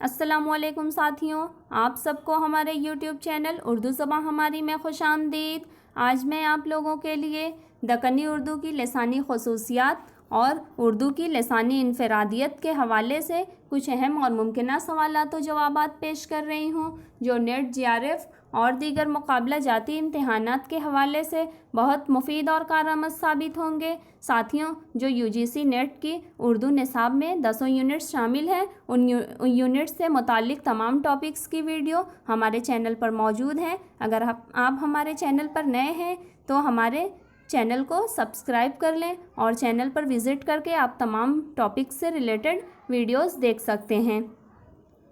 अस्सलामुअलैकुम साथियों, आप सबको हमारे यूट्यूब चैनल उर्दू ज़बान हमारी में खुश आमदीद। आज मैं आप लोगों के लिए दक्कनी उर्दू की लसानी खसूसियात और उर्दू की लसानी इनफरादियत के हवाले से कुछ अहम और मुमकिन सवालात व जवाबात पेश कर रही हूँ, जो नेट JRF और दीगर मुकाबला जाती इम्तहानात के हवाले से बहुत मुफीद और कारआमद साबित होंगे। साथियों, जो UGC नेट की उर्दू निसाब में 10 यूनिट्स शामिल हैं, उन यूनिट्स से मुतालिक तमाम टॉपिक्स की वीडियो हमारे चैनल पर मौजूद हैं। अगर आप हमारे चैनल पर नए हैं तो हमारे चैनल को सब्सक्राइब कर लें और चैनल पर विज़िट करके आप तमाम टॉपिक्स से रिलेटेड वीडियोस देख सकते हैं।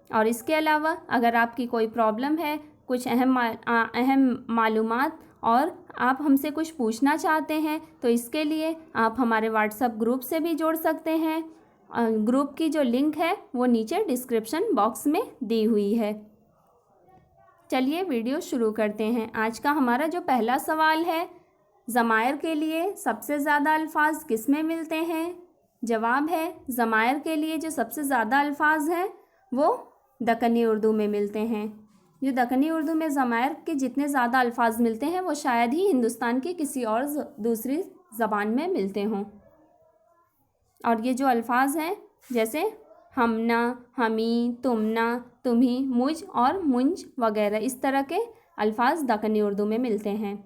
और इसके अलावा अगर आपकी कोई प्रॉब्लम है, कुछ अहम मालूमात और आप हमसे कुछ पूछना चाहते हैं, तो इसके लिए आप हमारे व्हाट्सएप ग्रुप से भी जुड़ सकते हैं। ग्रुप की जो लिंक है वो नीचे डिस्क्रिप्शन बॉक्स में दी हुई है। चलिए वीडियो शुरू करते हैं। आज का हमारा जो पहला सवाल है, ज़मायर के लिए सबसे ज़्यादा अल्फाज किस में मिलते हैं? जवाब है, ज़मायर के लिए जो सबसे ज़्यादा अल्फाज हैं वो दक्कनी उर्दू में मिलते हैं। जो दक्कनी उर्दू में ज़मायर के जितने ज़्यादा अल्फाज मिलते हैं वो शायद ही हिंदुस्तान की किसी और दूसरी ज़बान में मिलते हों। और ये जो अल्फाज हैं, जैसे हमना, हमी, तुमना, तुम्ही, मुझ और मुंज वगैरह, इस तरह के अल्फाज दक्कनी उर्दू में मिलते हैं।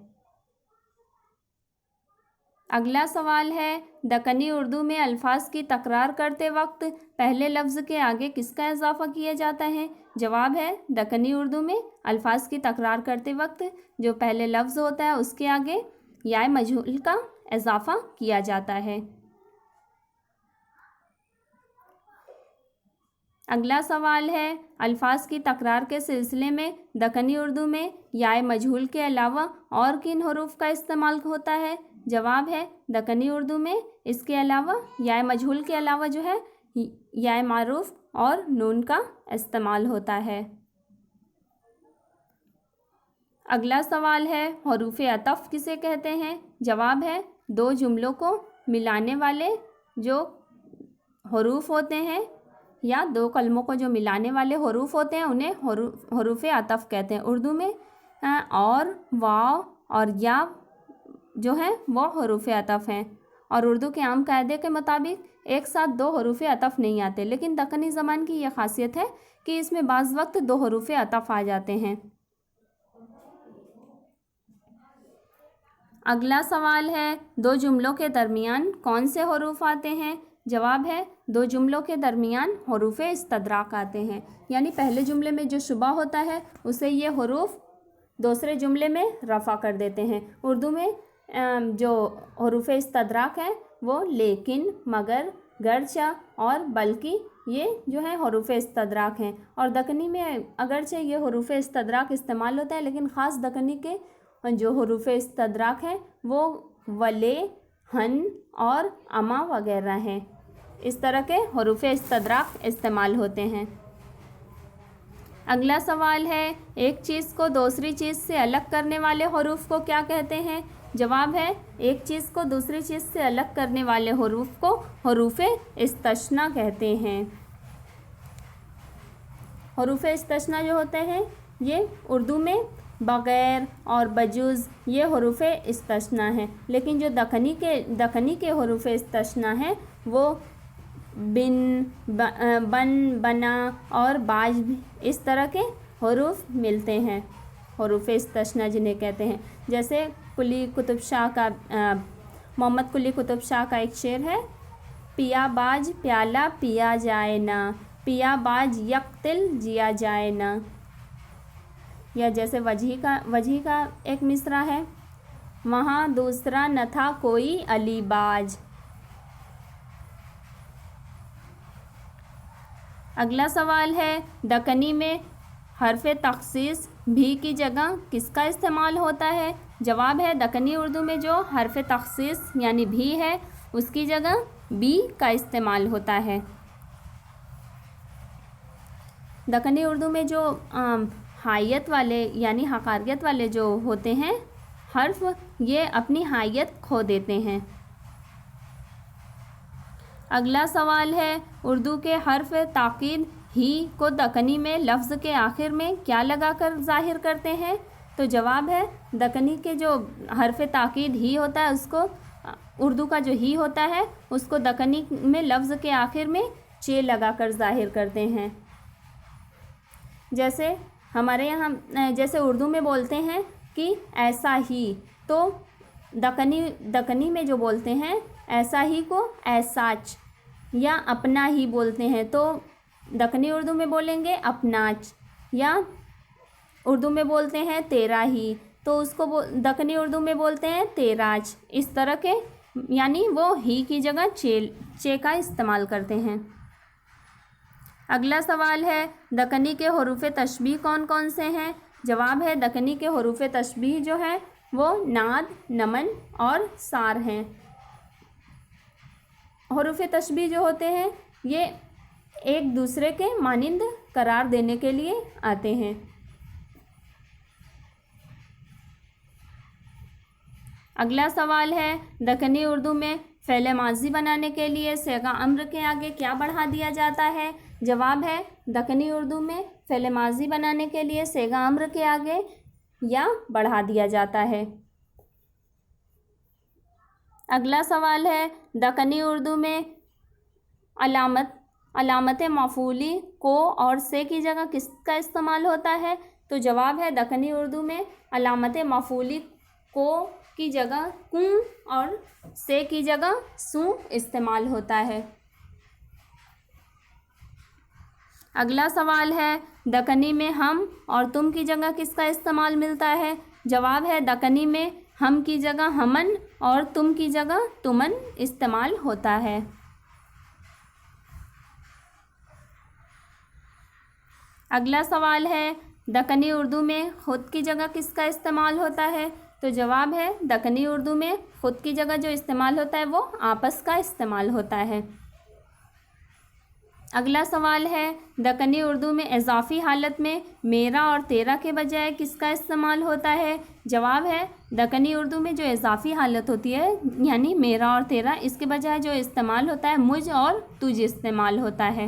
अगला सवाल है, दक्कनी उर्दू में अल्फाज की तकरार करते वक्त पहले लफ्ज़ के आगे किसका इजाफ़ा किया जाता है? जवाब है, दक्कनी उर्दू में अल्फाज की तकरार करते वक्त जो पहले लफ्ज़ होता है उसके आगे या मजहूल का इजाफ़ा किया जाता है। अगला सवाल है, अल्फाज की तकरार के सिलसिले में दक्कनी उर्दू में या मजहूल के अलावा और किन हरूफ का इस्तेमाल होता है? जवाब है, दक्कनी उर्दू में इसके अलावा या मजहूल के अलावा जो है या मारूफ और नून का इस्तेमाल होता है। अगला सवाल है, हरूफ अतफ़ किसे कहते हैं? जवाब है, दो जुमलों को मिलाने वाले जो हरूफ होते हैं या दो कलमों को जो मिलाने वाले हरूफ होते हैं उन्हें हरूफ अतफ़ कहते हैं। उर्दू में और, वाव और या जो है वो हरूफ अतफ़ हैं। और उर्दू के आम कायदे के मुताबिक एक साथ दो हरूफ अतफ़ नहीं आते, लेकिन दक्कनी ज़बान की यह खासियत है कि इसमें बाज़ वक्त दो हरूफ अतफ़ आ जाते हैं। अगला सवाल है, दो जुमलों के दरमियान कौन से हरूफ आते हैं? जवाब है, दो जुमलों के दरमियान हरूफ इस्तदराक आते हैं। यानी पहले जुमले में जो शुबा होता है उसे ये हरूफ दूसरे जुमले में रफ़ा कर देते हैं। उर्दू में जो हरूफ इस्तदराक है वो लेकिन, मगर, गर्चा और बल्कि, ये जो है हरूफ इस्तदराक हैं। और दक्कनी में अगरचे ये हरूफ इस्तदराक इस्तेमाल होता है, लेकिन ख़ास दक्कनी के जो हरूफ इस्तदराक हैं वो वले, हन और अमा वगैरह हैं। इस तरह के हरूफ इस्तदराक इस्तेमाल होते हैं। अगला सवाल है, एक चीज़ को दूसरी चीज़ से अलग करने वाले हरूफ को क्या कहते हैं? जवाब है, एक चीज़ को दूसरी चीज़ से अलग करने वाले हरूफ को हरूफ इस्तस्ना कहते हैं। हरूफ इस्तस्ना जो होते हैं ये उर्दू में बग़ैर और बजुज़ ये हरूफ इस्तस्ना हैं, लेकिन जो दक्कनी के हरूफ इस्तस्ना हैं वो बिन, बन, बना और बाज, इस तरह के हरूफ मिलते हैं। हरूफ इस्तस्ना जिन्हें कहते हैं, जैसे मोहम्मद कुली कुतुब शाह का एक शेर है, पिया बाज प्याला पिया जाए ना, पिया बाज यक्तिल जिया जाए ना। या जैसे वजही का एक मिसरा है, वहाँ दूसरा न था कोई अलीबाज। अगला सवाल है, दक्कनी में हर्फ तख़सीस भी की जगह किसका इस्तेमाल होता है? जवाब है, दक्कनी उर्दू में जो हर्फ तख़सीस यानी भी है उसकी जगह बी का इस्तेमाल होता है। दक्कनी उर्दू में जो हायत वाले यानी हकारियत वाले जो होते हैं हर्फ, ये अपनी हायत खो देते हैं। अगला सवाल है, उर्दू के हर्फ ताकीद ہی کو دکنی میں لفظ کے آخر میں کیا لگا کر ظاہر کرتے ہیں؟ تو جواب ہے دکنی کے جو حرف تاکید ہی ہوتا ہے اس کو، اردو کا جو ہی ہوتا ہے اس کو دکنی میں لفظ کے آخر میں چے لگا کر ظاہر کرتے ہیں۔ جیسے ہمارے یہاں جیسے اردو میں بولتے ہیں کہ ایسا ہی، تو دکنی میں جو بولتے ہیں ایسا ہی کو ایساچ، یا اپنا ہی بولتے ہیں تو دکنی اردو میں بولیں گے اپناچ، یا اردو میں بولتے ہیں تیرا ہی تو اس کو دکنی اردو میں بولتے ہیں تیراچ۔ اس طرح کے یعنی وہ ہی کی جگہ چے کا استعمال کرتے ہیں۔ اگلا سوال ہے دکنی کے حروف تشبیہ کون کون سے ہیں؟ جواب ہے دکنی کے حروف تشبیہ جو ہے وہ ناد، نمن اور سار ہیں۔ حروف تشبیہ جو ہوتے ہیں یہ ایک دوسرے کے مانند قرار دینے کے لیے آتے ہیں۔ اگلا سوال ہے دکنی اردو میں فعل ماضی بنانے کے لیے صیغہ امر کے آگے کیا بڑھا دیا جاتا ہے؟ جواب ہے دکنی اردو میں فعل ماضی بنانے کے لیے صیغہ امر کے آگے یا بڑھا دیا جاتا ہے۔ اگلا سوال ہے دکنی اردو میں علامت مفعولی کو اور سے کی جگہ کس کا استعمال ہوتا ہے؟ تو جواب ہے دکنی اردو میں علامت مفعولی کو کی جگہ کوں اور سے کی جگہ سوں استعمال ہوتا ہے۔ اگلا سوال ہے دکنی میں ہم اور تم کی جگہ کس کا استعمال ملتا ہے؟ جواب ہے دکنی میں ہم کی جگہ ہمن اور تم کی جگہ تمن استعمال ہوتا ہے۔ اگلا سوال ہے دکنی اردو میں خود کی جگہ کس کا استعمال ہوتا ہے؟ تو جواب ہے دکنی اردو میں خود کی جگہ جو استعمال ہوتا ہے وہ آپس کا استعمال ہوتا ہے۔ اگلا سوال ہے دکنی اردو میں اضافی حالت میں میرا اور تیرا کے بجائے کس کا استعمال ہوتا ہے؟ جواب ہے دکنی اردو میں جو اضافی حالت ہوتی ہے یعنی میرا اور تیرا، اس کے بجائے جو استعمال ہوتا ہے مجھ اور تجھ استعمال ہوتا ہے۔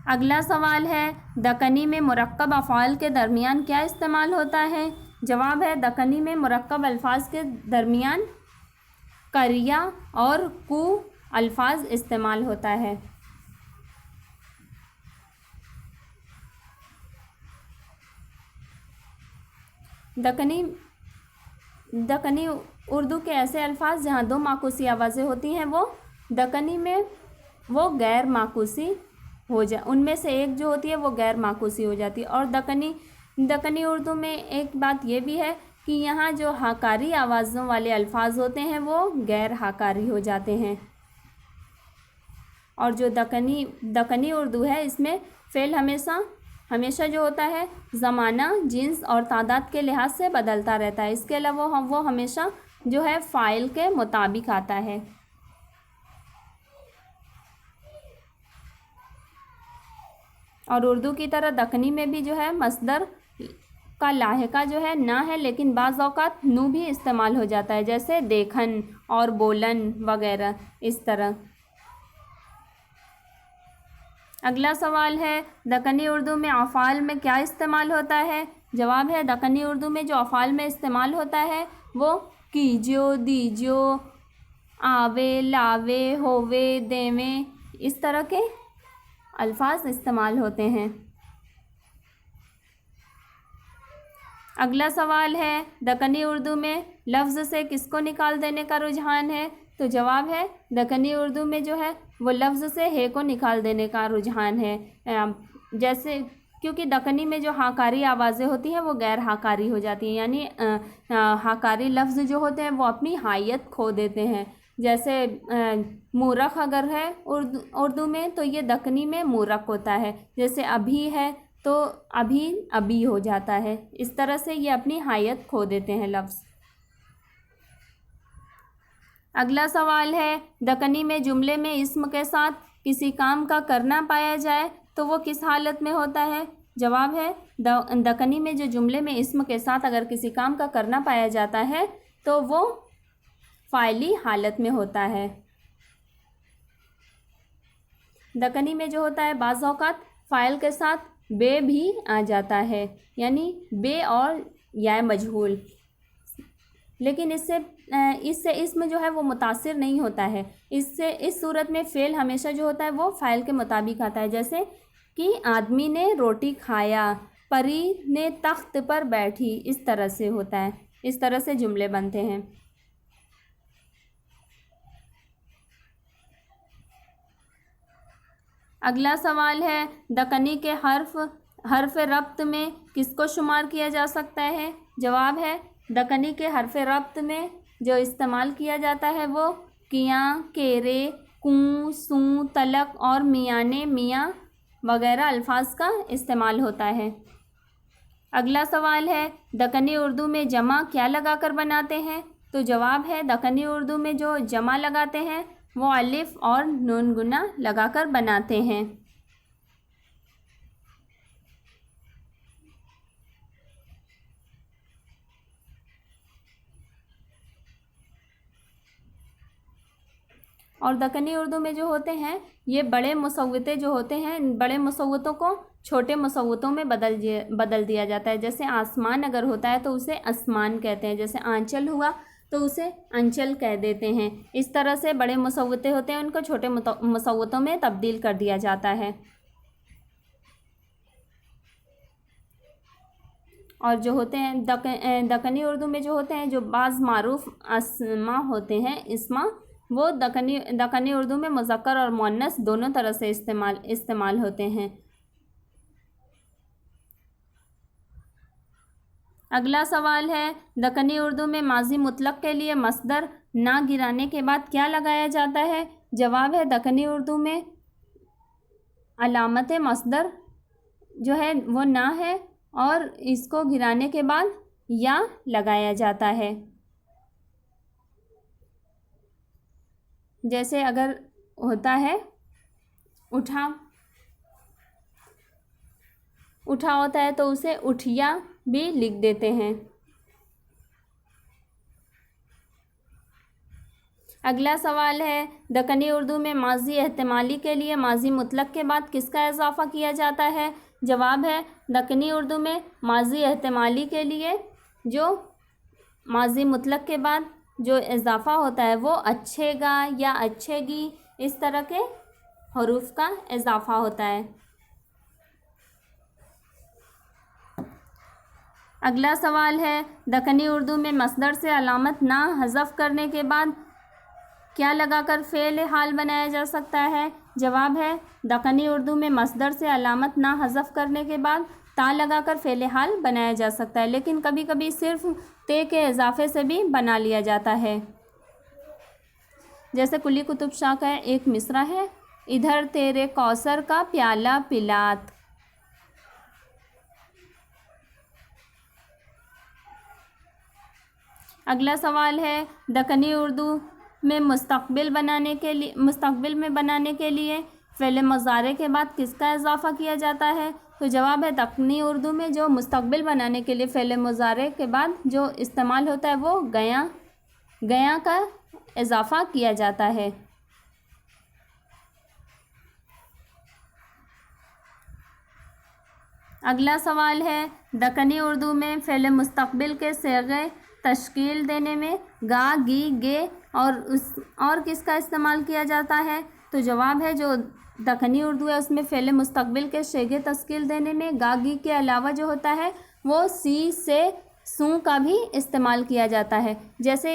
اگلا سوال ہے دکنی میں مرکب افعال کے درمیان کیا استعمال ہوتا ہے؟ جواب ہے دکنی میں مرکب الفاظ کے درمیان کریا اور کو الفاظ استعمال ہوتا ہے۔ دکنی اردو کے ایسے الفاظ جہاں دو معکوسی آوازیں ہوتی ہیں وہ دکنی میں وہ غیر معکوسی ان میں سے ایک جو ہوتی ہے وہ غیر معکوسی ہو جاتی ہے۔ اور دکنی اردو میں ایک بات یہ بھی ہے کہ یہاں جو ہاکاری آوازوں والے الفاظ ہوتے ہیں وہ غیر ہاکاری ہو جاتے ہیں۔ اور جو دکنی اردو ہے اس میں فعل ہمیشہ جو ہوتا ہے زمانہ، جنس اور تعداد کے لحاظ سے بدلتا رہتا ہے، اس کے علاوہ وہ ہمیشہ جو ہے فاعل کے مطابق آتا ہے۔ اور اردو کی طرح دکنی میں بھی جو ہے مصدر کا لاحقہ جو ہے نہ ہے، لیکن بعض اوقات نو بھی استعمال ہو جاتا ہے، جیسے دیکھن اور بولن وغیرہ اس طرح۔ اگلا سوال ہے دکنی اردو میں افعال میں کیا استعمال ہوتا ہے؟ جواب ہے دکنی اردو میں جو افعال میں استعمال ہوتا ہے وہ کیجو، دیجو، آوے، لاوے، ہووے، دیویں، اس طرح کے الفاظ استعمال ہوتے ہیں۔ اگلا سوال ہے دکنی اردو میں لفظ سے کس کو نکال دینے کا رجحان ہے؟ تو جواب ہے دکنی اردو میں جو ہے وہ لفظ سے ہے کو نکال دینے کا رجحان ہے، جیسے کیونکہ دکنی میں جو ہاکاری آوازیں ہوتی ہیں وہ غیر ہاکاری ہو جاتی ہیں، یعنی ہاکاری لفظ جو ہوتے ہیں وہ اپنی حیت کھو دیتے ہیں، جیسے مورخ اگر ہے اردو میں تو یہ دکنی میں مورخ ہوتا ہے، جیسے ابھی ہے تو ابھی ہو جاتا ہے، اس طرح سے یہ اپنی حیت کھو دیتے ہیں لفظ۔ اگلا سوال ہے دکنی میں جملے میں اسم کے ساتھ کسی کام کا کرنا پایا جائے تو وہ کس حالت میں ہوتا ہے؟ جواب ہے دکنی میں جو جملے میں اسم کے ساتھ اگر کسی کام کا کرنا پایا جاتا ہے تو وہ فاعلی حالت میں ہوتا ہے۔ दक्कनी में जो होता है बाज़ औक़ात फ़ाइल के साथ बे भी आ जाता है, यानी बे और या मजहूल, लेकिन इससे इसम जो है वो मुतासिर नहीं होता है। इस सूरत में फ़ेल हमेशा जो होता है वो फ़ाइल के मुताबिक आता है, जैसे कि आदमी ने रोटी खाया, परी ने तख्त पर बैठी, इस तरह से होता है, इस तरह से जुमले बनते हैं। अगला सवाल है, दक्कनी के हर्फ रब्त में किसको शुमार किया जा सकता है? जवाब है, दक्कनी के हर्फ रब्त में जो इस्तेमाल किया जाता है वो कियाँ, केरे, कूँ, सूँ, तलक और मियाने, मियाँ वगैरह अल्फाज का इस्तेमाल होता है। अगला सवाल है, दक्कनी उर्दू में जमा क्या लगाकर बनाते हैं? तो जवाब है, दक्कनी उर्दू में जो जमा लगाते हैं वो अलिफ और नून गुना लगाकर बनाते हैं। और दक्कनी उर्दू में जो होते हैं ये बड़े मुसव्वते जो होते हैं, बड़े मुसव्वतों को छोटे मुसव्वतों में बदल दिया जाता है। जैसे आसमान अगर होता है तो उसे आसमान कहते हैं, जैसे आंचल हुआ तो उसे अंचल कह देते हैं। इस तरह से बड़े मुसव्वते होते हैं उनको छोटे मुसव्वतों में तब्दील कर दिया जाता है। और जो होते हैं दक्कनी उर्दू में जो होते हैं, जो बाज़ मारूफ अस्मा होते हैं, इस्मा, वो दक्कनी उर्दू में मुज़क्कर और मुअन्नस दोनों तरह से इस्तेमाल होते हैं। अगला सवाल है, दक्कनी उर्दू में माजी मुतलक के लिए मसदर ना गिराने के बाद क्या लगाया जाता है? जवाब है, दक्कनी उर्दू में अलामत मसदर जो है वो ना है और इसको गिराने के बाद या लगाया जाता है। जैसे अगर होता है उठा होता है तो उसे उठिया भी लिख देते हैं। अगला सवाल है, दक्कनी उर्दू में माजी एहतमाली के लिए माजी मुतलक के बाद किसका इजाफ़ा किया जाता है? जवाब है, दक्कनी उर्दू में माजी एहतमाली के लिए जो माजी मुतलक के बाद जो इजाफ़ा होता है वो अच्छेगा या अच्छेगी, इस तरह के हरूफ का इजाफ़ा होता है। अगला सवाल है, दक्कनी उर्दू में मसदर से अलामत ना हज़फ करने के बाद क्या लगाकर फ़ेल हाल बनाया जा सकता है? जवाब है, दक्कनी उर्दू में मसदर से अलामत ना हज़फ करने के बाद ता लगाकर फ़ेल हाल बनाया जा सकता है, लेकिन कभी कभी सिर्फ ते के इजाफे से भी बना लिया जाता है। जैसे कुली कुतुब शाह का एक मिसरा है, इधर तेरे कौसर का प्याला पिलात। अगला सवाल है, दक्कनी उर्दू में मुस्तक़बिल में बनाने के लिए फ़ेल मुज़ारे के बाद किसका इजाफ़ा किया जाता है? तो जवाब है, दक्कनी उर्दू में जो मुस्तक़बिल बनाने के लिए फ़ेल मुज़ारे के बाद जो इस्तेमाल होता है वो गया का इजाफ़ा किया जाता है। अगला सवाल है, दक्कनी उर्दू में फ़ेल मुस्तक़बिल के सेग़े तश्कील देने में गा, गी, गे और किसका इस्तेमाल किया जाता है? तो जवाब है, जो दक्कनी उर्दू है उसमें फ़ेल मुस्तक़बिल के सेग़े तश्कील देने में गा, गी के अलावा जो होता है वो सी से सू का भी इस्तेमाल किया जाता है। जैसे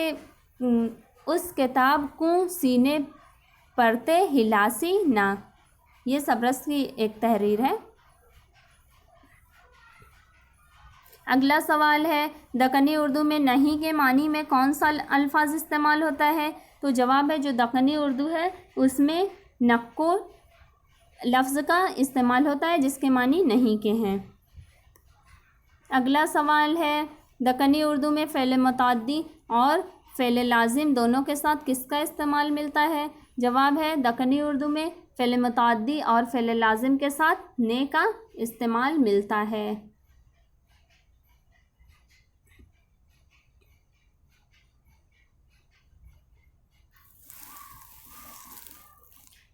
उस किताब को सीने पढ़ते हिलासी ना, ये सबरस की एक तहरीर है। अगला सवाल है, दक्कनी उर्दू में नहीं के मानी में कौन सा अल्फाज इस्तेमाल होता है? तो जवाब है, जो दक्कनी उर्दू है उसमें नक्को लफ्ज़ का इस्तेमाल होता है जिसके मानी नहीं के हैं। अगला सवाल है, दक्कनी उर्दू में फ़ेल मुतअद्दी और फ़ेल लाजिम दोनों के साथ किसका इस्तेमाल मिलता है? जवाब है, दक्कनी उर्दू में फ़ेल मुतअद्दी और फ़ेल लाजिम के साथ ने का इस्तेमाल मिलता है।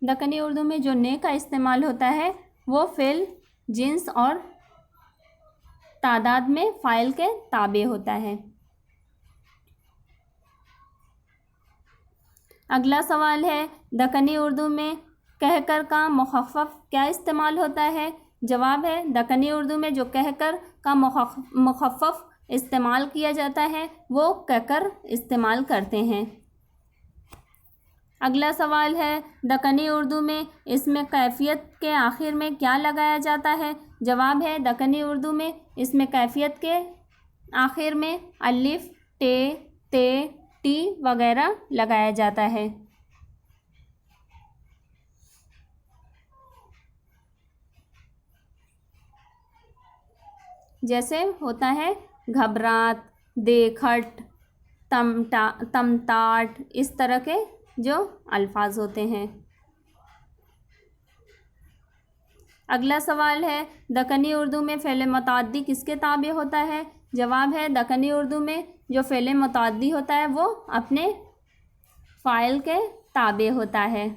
दक्कनी उर्दू में जो ने का इस्तेमाल होता है वो फ़िल, जिन्स और तादाद में फ़ाइल के ताबे होता है। अगला सवाल है, दक्कनी उर्दू में कहकर का मुख़फ़्फ़फ़ क्या इस्तेमाल होता है? जवाब है, दक्कनी उर्दू में जो कहकर का मुख़फ़्फ़फ़ इस्तेमाल किया जाता है वो कहकर इस्तेमाल करते हैं। अगला सवाल है, दक्कनी उर्दू में इसमें कैफ़ियत के आखिर में क्या लगाया जाता है? जवाब है, दक्कनी उर्दू में इसमें कैफ़ियत के आखिर में अलिफ, टे, ते, टी वगैरह लगाया जाता है। जैसे होता है घबरात, देखट, तमताट, इस तरह के जो अल्फाज होते हैं। अगला सवाल है, दक्कनी उर्दू में फ़ेल मुतअद्दी किसके ताबे होता है? जवाब है, दक्कनी उर्दू में जो फ़ेल मुतअद्दी होता है वो अपने फ़ाइल के ताबे होता है।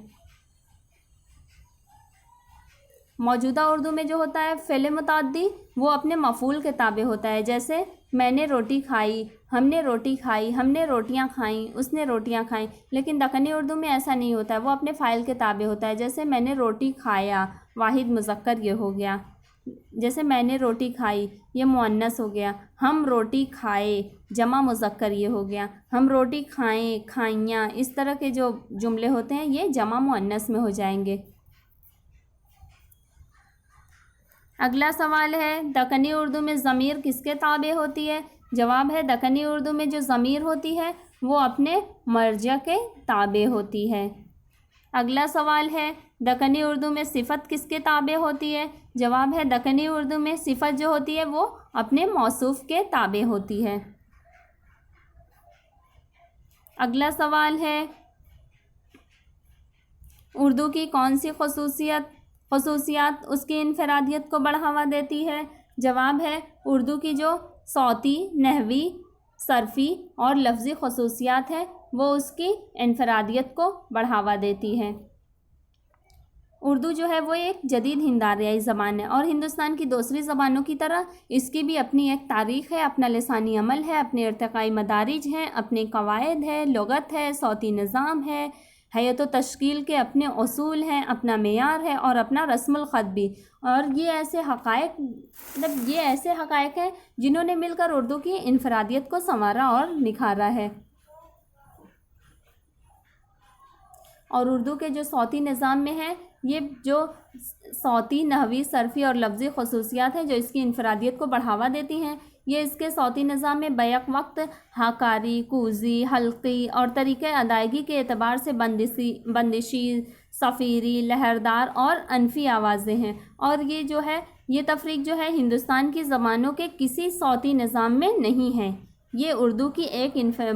मौजूदा उर्दू में जो होता है फ़ेल मुतअद्दी वो अपने मफ़ूल के ताबे होता है। जैसे मैंने रोटी खाई, हमने रोटी खाई, हमने रोटियां खाईं, उसने रोटियां खाईं। लेकिन दक्कनी उर्दू में ऐसा नहीं होता है, वो अपने फ़ाइल के ताबे होता है। जैसे मैंने रोटी खाया, वाहिद मुज़क्कर ये हो गया। जैसे मैंने रोटी खाई ये मुअन्नस हो गया। हम रोटी खाए, जमा मुज़क्कर ये हो गया। हम रोटी खाएं, खाइयाँ, इस तरह के जो जुमले होते हैं ये जमा मुअन्नस में हो जाएंगे। अगला सवाल है, दक्कनी उर्दू में ज़मीर किसके ताबे होती है? जवाब है, दक्कनी उर्दू में जो ज़मीर होती है वो अपने मर्जा के ताबे होती है। अगला सवाल है, दक्कनी उर्दू में सिफ़त किसके ताबे होती है? जवाब है, दक्कनी उर्दू में सिफ़त जो होती है वो अपने मौसूफ़ के ताबे होती है। अगला सवाल है, उर्दू की कौन सी खसूसियात उसकी इनफरादियत को बढ़ावा देती है? जवाब है, उर्दू की जो सौती, नहवी, सर्फ़ी और लफ्ज़ी खसूसियात हैं वो उसकी इनफरादियत को बढ़ावा देती है। उर्दू जो है वो एक जदीद हिंद-आरियाई ज़बान है और हिंदुस्तान की दूसरी ज़बानों की तरह इसकी भी अपनी एक तारीख़ है, अपना लिसानी अमल है, अपने इर्तिक़ाई मदारिज हैं, अपने कवायद है, लुग़त है, सौती निज़ाम है, हैयत व तश्कील के अपने उसूल हैं, अपना मेयार है और अपना रस्मुल ख़त भी। और ये ऐसे हक़ाइक़ हैं जिन्होंने मिलकर उर्दू की इनफरादियत को संवारा और निखारा है। और उर्दू के जो सौती निज़ाम में है, ये जो सौती, नहवी, सर्फ़ी और लफ्ज़ी खसूसियात हैं जो इसकी इनफरादियत को बढ़ावा देती हैं, ये इसके सौती निज़ाम में बैक वक्त हाकारी, कूज़ी, हल्की और तरीक़े अदायगी के एतबार से बंदिशी, सफ़ीरी, लहरदार और अनफ़ी आवाज़ें हैं। और ये जो है ये तफ़रीक़ जो है हिंदुस्तान की ज़बानों के किसी सौती निज़ाम में नहीं है। ये उर्दू की एक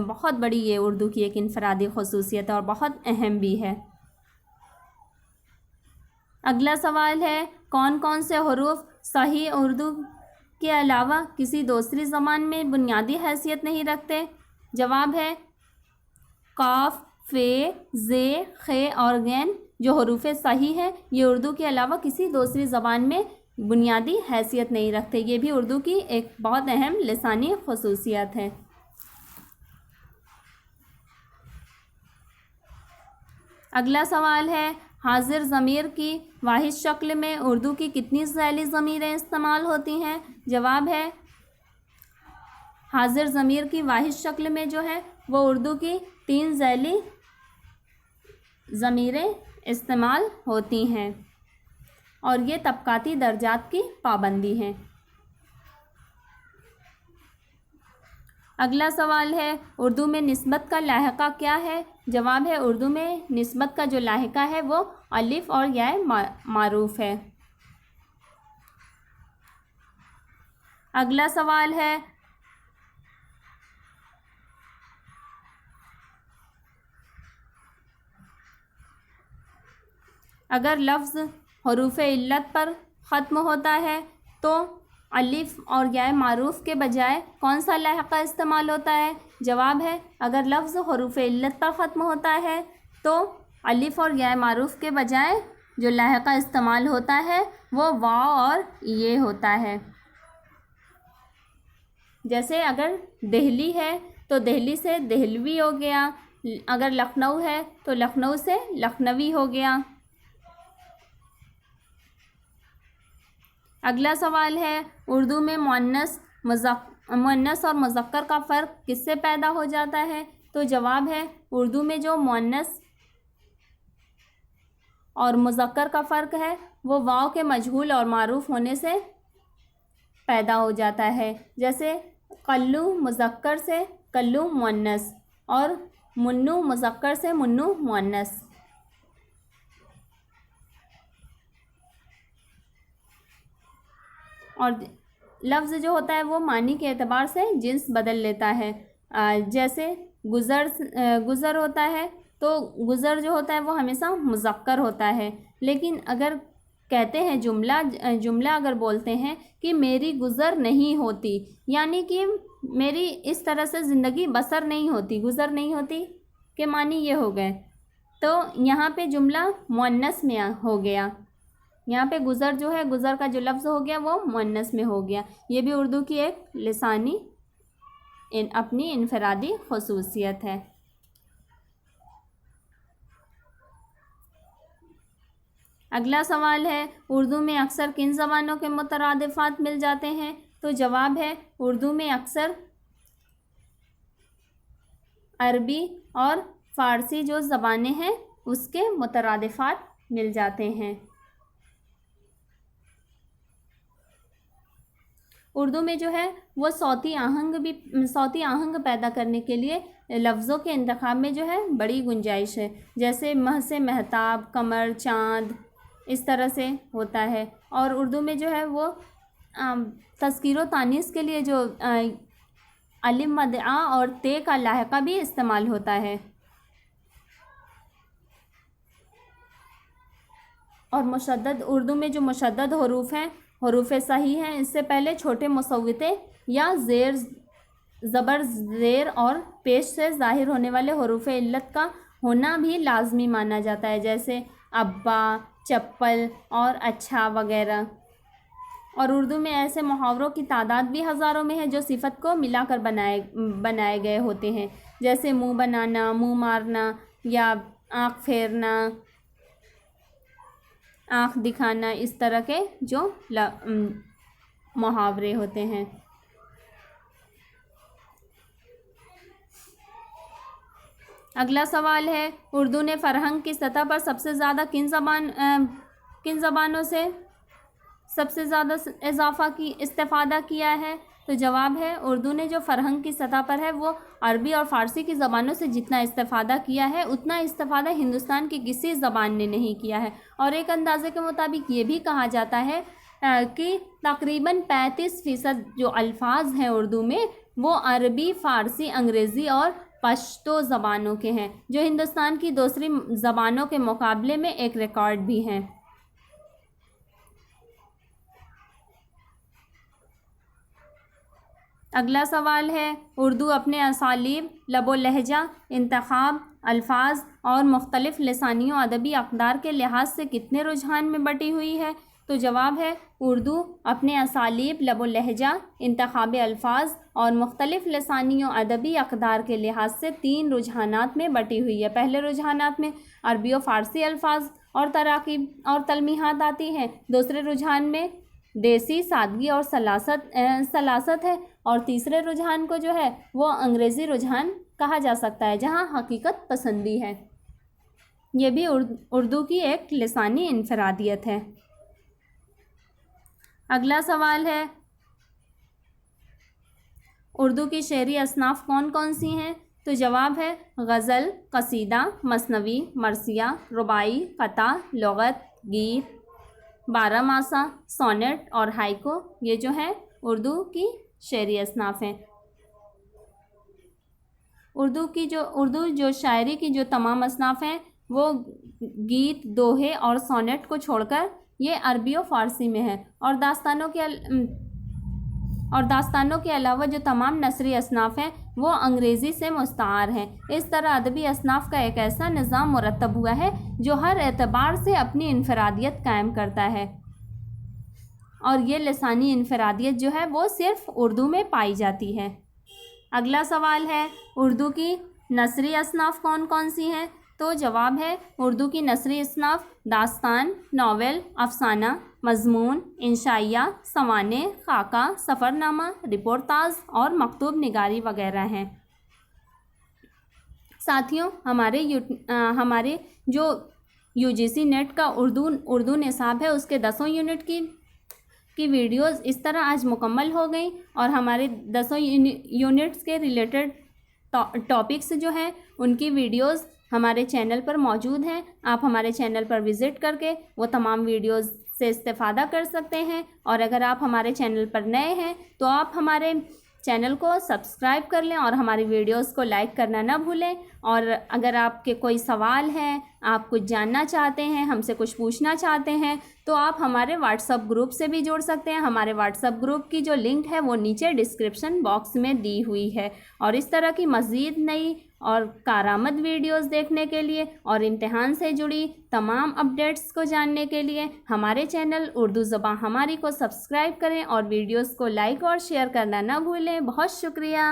बहुत बड़ी ये उर्दू की एक इनफरादी खसूसियत है और बहुत अहम भी है। अगला सवाल है, कौन कौन से हुरूफ सही उर्दू के अलावा किसी दूसरी ज़बान में बुनियादी हैसियत नहीं रखते? जवाब है, काफ, फ़े, ज़े, खे और गैन जो हुरूफ सही हैं ये उर्दू के अलावा किसी दूसरी ज़बान में बुनियादी हैसियत नहीं रखते। ये भी उर्दू की एक बहुत अहम लिसानी खसूसियत है। अगला सवाल है, हाजिर ज़मीर की वाहिद शक्ल में उर्दू की कितनी ज़ैली ज़मीरें इस्तेमाल होती हैं? जवाब है, हाजिर ज़मीर की वाहिद शक्ल में जो है वो उर्दू की 3 ज़ैली ज़मीरें इस्तेमाल होती हैं और ये तबकाती दर्जात की पाबंदी है। अगला सवाल है, उर्दू में निस्बत का लाहिक़ा क्या है? जवाब है, उर्दू में निस्बत का जो लाहिक़ा है वो अलिफ और याए मारूफ़ है। अगला सवाल है, अगर लफ्ज़ हरूफ़ इल्लत पर ख़त्म होता है तो अलिफ और याए मारूफ़ के बजाय कौन सा लाहिक़ा इस्तेमाल होता है? जवाब है, अगर लफ्ज़ हरूफ़ इल्लत पर ख़त्म होता है तो الف اور یا معروف کے بجائے جو لاحقہ استعمال ہوتا ہے وہ واو اور یہ ہوتا ہے. جیسے اگر دہلی ہے تو دہلی سے دہلوی ہو گیا، اگر لکھنؤ ہے تو لکھنؤ سے لکھنوی ہو گیا. اگلا سوال ہے اردو میں مؤنث اور مذکر کا فرق کس سے پیدا ہو جاتا ہے؟ تو جواب ہے اردو میں جو مؤنث اور مذکر کا فرق ہے وہ واو کے مجہول اور معروف ہونے سے پیدا ہو جاتا ہے. جیسے کلو مذکر سے کلو مؤنث اور منو مذکر سے منو مؤنث. اور لفظ جو ہوتا ہے وہ معنی کے اعتبار سے جنس بدل لیتا ہے. جیسے گزر ہوتا ہے تو گزر جو ہوتا ہے وہ ہمیشہ مذکر ہوتا ہے، لیکن اگر کہتے ہیں جملہ اگر بولتے ہیں کہ میری گزر نہیں ہوتی، یعنی کہ میری اس طرح سے زندگی بسر نہیں ہوتی، گزر نہیں ہوتی کے معنی یہ ہو گئے. تو یہاں پہ جملہ مؤنث میں ہو گیا، یہاں پہ گزر جو ہے گزر کا جو لفظ ہو گیا وہ مؤنث میں ہو گیا. یہ بھی اردو کی ایک لسانی اپنی انفرادی خصوصیت ہے. اگلا سوال ہے اردو میں اکثر کن زبانوں کے مترادفات مل جاتے ہیں؟ تو جواب ہے اردو میں اکثر عربی اور فارسی جو زبانیں ہیں اس کے مترادفات مل جاتے ہیں. اردو میں جو ہے وہ صوتی آہنگ پیدا کرنے کے لیے لفظوں کے انتخاب میں جو ہے بڑی گنجائش ہے. جیسے مہ سے مہتاب، قمر، چاند، اس طرح سے ہوتا ہے. اور اردو میں جو ہے وہ تذکیر و تانیث کے لیے جو الف مد آ اور تے کا لاحقہ بھی استعمال ہوتا ہے. اور اردو میں جو مشدد حروف ہیں حروف صحیح ہیں، اس سے پہلے چھوٹے مصوتے یا زبر زیر اور پیش سے ظاہر ہونے والے حروف علت کا ہونا بھی لازمی مانا جاتا ہے، جیسے ابا، چپل اور اچھا وغیرہ. اور اردو میں ایسے محاوروں کی تعداد بھی ہزاروں میں ہے جو صفت کو ملا کر بنائے گئے ہوتے ہیں، جیسے منہ بنانا، منہ مارنا یا آنکھ پھیرنا، آنکھ دکھانا، اس طرح کے جو محاورے ہوتے ہیں. اگلا سوال ہے اردو نے فرہنگ کی سطح پر سب سے زیادہ کن زبانوں سے سب سے زیادہ استفادہ کیا ہے؟ تو جواب ہے اردو نے جو فرہنگ کی سطح پر ہے وہ عربی اور فارسی کی زبانوں سے جتنا استفادہ کیا ہے اتنا استفادہ ہندوستان کی کسی زبان نے نہیں کیا ہے. اور ایک اندازے کے مطابق یہ بھی کہا جاتا ہے کہ تقریباً 35% جو الفاظ ہیں اردو میں وہ عربی، فارسی، انگریزی اور پشتو زبانوں کے ہیں، جو ہندوستان کی دوسری زبانوں کے مقابلے میں ایک ریکارڈ بھی ہیں. اگلا سوال ہے اردو اپنے اسالیب، لب و لہجہ، انتخاب، الفاظ اور مختلف لسانی و ادبی اقدار کے لحاظ سے کتنے رجحان میں بٹی ہوئی ہے؟ تو جواب ہے اردو اپنے اسالیب، لب و لہجہ، انتخاب الفاظ اور مختلف لسانی و ادبی اقدار کے لحاظ سے 3 رجحانات میں بٹی ہوئی ہے. پہلے رجحانات میں عربی و فارسی الفاظ اور تراکیب اور تلمیحات آتی ہیں، دوسرے رجحان میں دیسی سادگی اور سلاست ہے، اور تیسرے رجحان کو جو ہے وہ انگریزی رجحان کہا جا سکتا ہے جہاں حقیقت پسندی ہے. یہ بھی اردو کی ایک لسانی انفرادیت ہے. اگلا سوال ہے اردو کی شعری اصناف کون کون سی ہیں؟ تو جواب ہے غزل، قصیدہ، مثنوی، مرثیہ، رباعی، قطع، لغت، گیت، 12 ماسہ، سونٹ اور ہائیکو. یہ جو ہے اردو کی شعری اصناف ہیں. اردو جو شاعری کی جو تمام اصناف ہیں وہ گیت، دوہے اور سونٹ کو چھوڑ کر یہ عربی و فارسی میں ہے. اور اور داستانوں کے علاوہ جو تمام نثری اصناف ہیں وہ انگریزی سے مستعار ہیں۔ اس طرح ادبی اصناف کا ایک ایسا نظام مرتب ہوا ہے جو ہر اعتبار سے اپنی انفرادیت قائم کرتا ہے، اور یہ لسانی انفرادیت جو ہے وہ صرف اردو میں پائی جاتی ہے۔ اگلا سوال ہے اردو کی نثری اصناف کون کون سی ہیں؟ تو جواب ہے اردو کی نثری اصناف داستان، ناول، افسانہ، مضمون، انشائیہ، سوانح، خاکہ، سفرنامہ، رپورتاژ اور مکتوب نگاری وغیرہ ہیں۔ ساتھیوں، ہمارے جو UGC نیٹ کا اردو نصاب ہے اس کے 10 یونٹ کی ویڈیوز اس طرح آج مکمل ہو گئیں، اور ہمارے 10 یونٹس کے ریلیٹڈ ٹاپکس جو ہیں ان کی ویڈیوز ہمارے چینل پر موجود ہیں۔ آپ ہمارے چینل پر وزٹ کر کے وہ تمام ویڈیوز سے استفادہ کر سکتے ہیں، اور اگر آپ ہمارے چینل پر نئے ہیں تو آپ ہمارے چینل کو سبسکرائب کر لیں اور ہماری ویڈیوز کو لائک کرنا نہ بھولیں۔ اور اگر آپ کے کوئی سوال ہے، آپ کچھ جاننا چاہتے ہیں، ہم سے کچھ پوچھنا چاہتے ہیں، تو آپ ہمارے واٹس ایپ گروپ سے بھی جڑ سکتے ہیں۔ ہمارے واٹس ایپ گروپ کی جو لنک ہے وہ نیچے ڈسکرپشن باکس میں دی ہوئی ہے، اور اس طرح کی مزید نئی اور کارآمد ویڈیوز دیکھنے کے لیے اور امتحان سے جڑی تمام اپڈیٹس کو جاننے کے لیے ہمارے چینل اردو زباں ہماری کو سبسکرائب کریں اور ویڈیوز کو لائک اور شیئر کرنا نہ بھولیں۔ بہت شکریہ۔